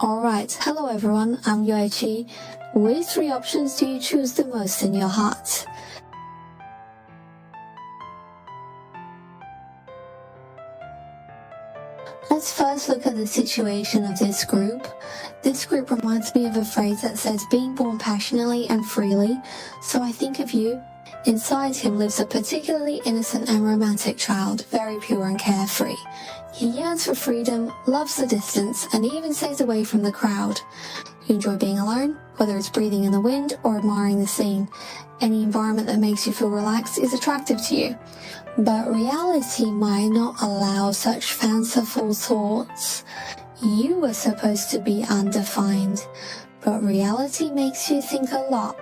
Alright, hello everyone, I'm Yoichi. Which 3 options do you choose the most in your heart? Let's first look at the situation of this group. This group reminds me of a phrase that says being born passionately and freely, so I think of you. Inside him lives a particularly innocent and romantic child, very pure and carefree. He yearns for freedom, loves the distance, and even stays away from the crowd. You enjoy being alone, whether it's breathing in the wind or admiring the scene. Any environment that makes you feel relaxed is attractive to you. But reality might not allow such fanciful thoughts. You were supposed to be undefined, but reality makes you think a lot.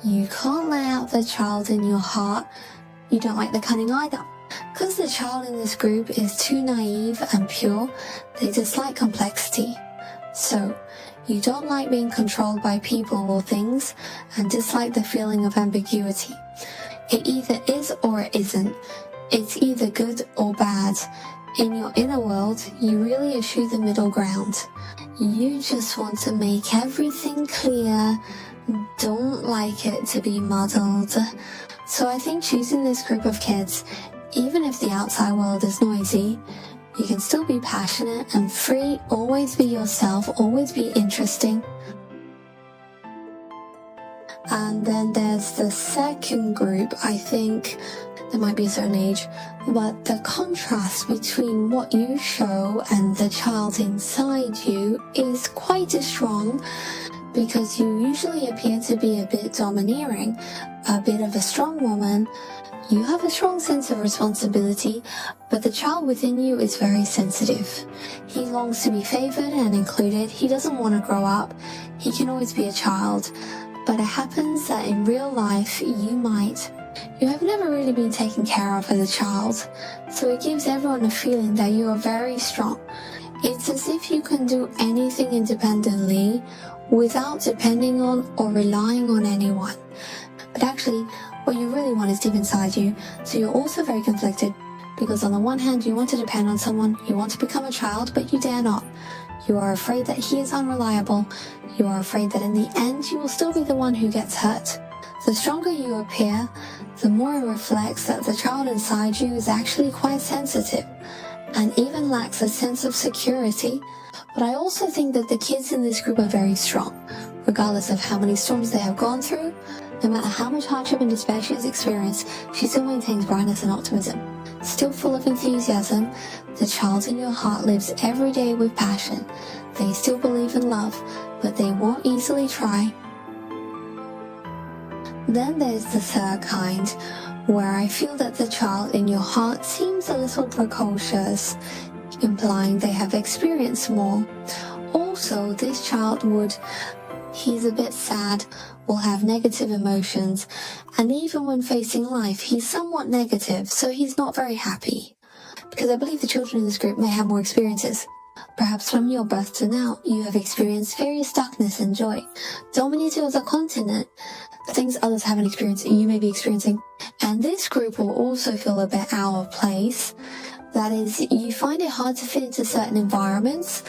You can't let out the child in your heart. You don't like the cunning either. Because the child in this group is too naive and pure, they dislike complexity. So, you don't like being controlled by people or things and dislike the feeling of ambiguity. It either is or it isn't. It's either good or bad. In your inner world, you really eschew the middle ground. You just want to make everything clear, don't like it to be muddled. So I think choosing this group of kids, even if the outside world is noisy, you can still be passionate and free, always be yourself, always be interesting. And then there's the second group. I think there might be a certain age, but the contrast between what you show and the child inside you is quite strong, because you usually appear to be a bit domineering, a bit of a strong woman. You have a strong sense of responsibility, but the child within you is very sensitive. He longs to be favored and included. He doesn't want to grow up. He can always be a child. But it happens that in real life, you have never really been taken care of as a child. So it gives everyone a feeling that you are very strong. It's as if you can do anything independently without depending on or relying on anyone. But actually, what you really want is deep inside you, so you're also very conflicted, because on the one hand you want to depend on someone, you want to become a child, but you dare not. You are afraid that he is unreliable. You are afraid that in the end you will still be the one who gets hurt. The stronger you appear, the more it reflects that the child inside you is actually quite sensitive and even lacks a sense of security. But I also think that the kids in this group are very strong, regardless of how many storms they have gone through. No matter how much hardship and despair she has experienced, she still maintains brightness and optimism. Still full of enthusiasm, the child in your heart lives every day with passion. They still believe in love, but they won't easily try. Then there's the third kind, where I feel that the child in your heart seems a little precocious, implying they have experienced more. Also, this child he's a bit sad, will have negative emotions, and even when facing life, he's somewhat negative, so he's not very happy. Because I believe the children in this group may have more experiences. Perhaps from your birth to now, you have experienced various darkness and joy, dominated of the continent, things others haven't experienced, you may be experiencing. And this group will also feel a bit out of place. That is, you find it hard to fit into certain environments,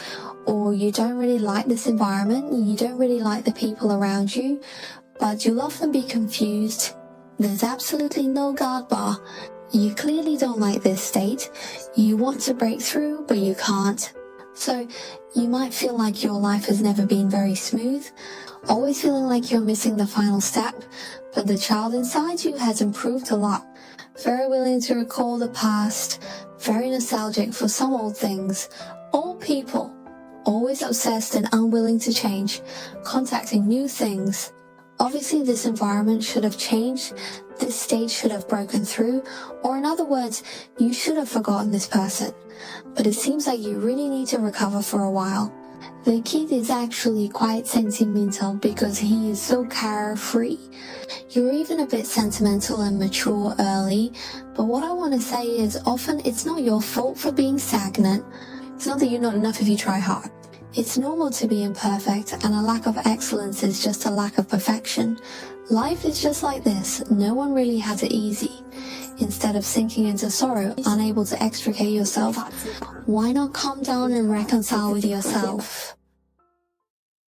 or you don't really like this environment, you don't really like the people around you, but you'll often be confused. There's absolutely no guard bar. You clearly don't like this state. You want to break through, but you can't. So you might feel like your life has never been very smooth, always feeling like you're missing the final step, but the child inside you has improved a lot. Very willing to recall the past, very nostalgic for some old things, old people, always obsessed and unwilling to change, contacting new things. Obviously this environment should have changed, this stage should have broken through, or in other words, you should have forgotten this person. But it seems like you really need to recover for a while. The kid is actually quite sentimental because he is so carefree. You're even a bit sentimental and mature early, but what I want to say is often it's not your fault for being stagnant. It's not that you're not enough if you try hard. It's normal to be imperfect, and a lack of excellence is just a lack of perfection. Life is just like this, no one really has it easy. Instead of sinking into sorrow, unable to extricate yourself, why not calm down and reconcile with yourself?